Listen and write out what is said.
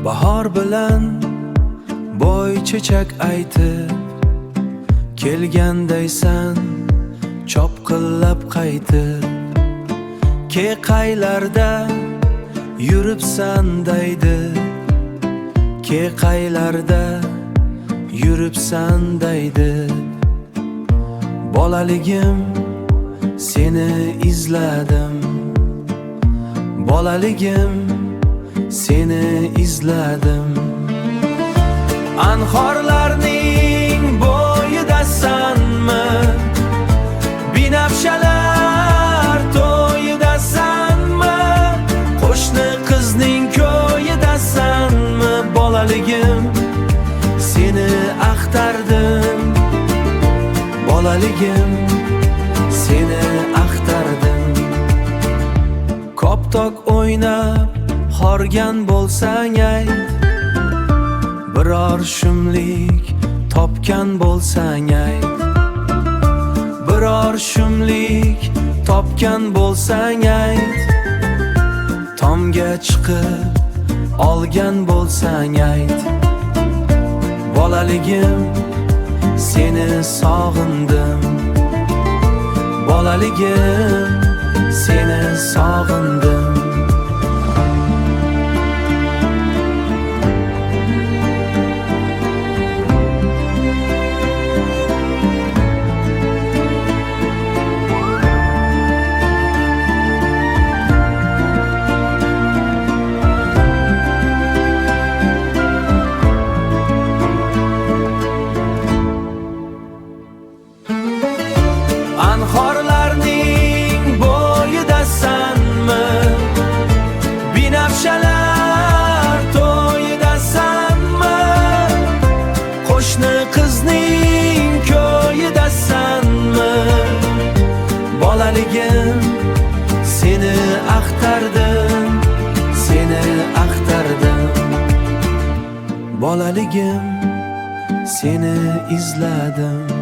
bahor bilan boy chechak aytib kelgandaysan chopqillab qaytib qaylarda yuribsan deydi qaylarda yuribsan deydi bolaligim seni izladim bolaligim seni izladim anhorlarning bo'yidasanmi binafshalar to'yidasanmi qo'shni qizning ko'yidasanmi bolaligim seni axtardim bolaligim seni axtardim koptok o'ynab horgan bo'lsang ayt biror shumlik topgan bo'lsang ayt biror shumlik topgan bo'lsang ayt tomga chiqib olgan bo'lsang ayt bolaligim seni sog'indim bolaligim seni sog'indim anhorlarning bo'yidasanmi binafshalar to'yidasanmi qo'shni qizning ko'yidasanmi bolaligim seni axtardim seni axtardim bolaligim seni izladim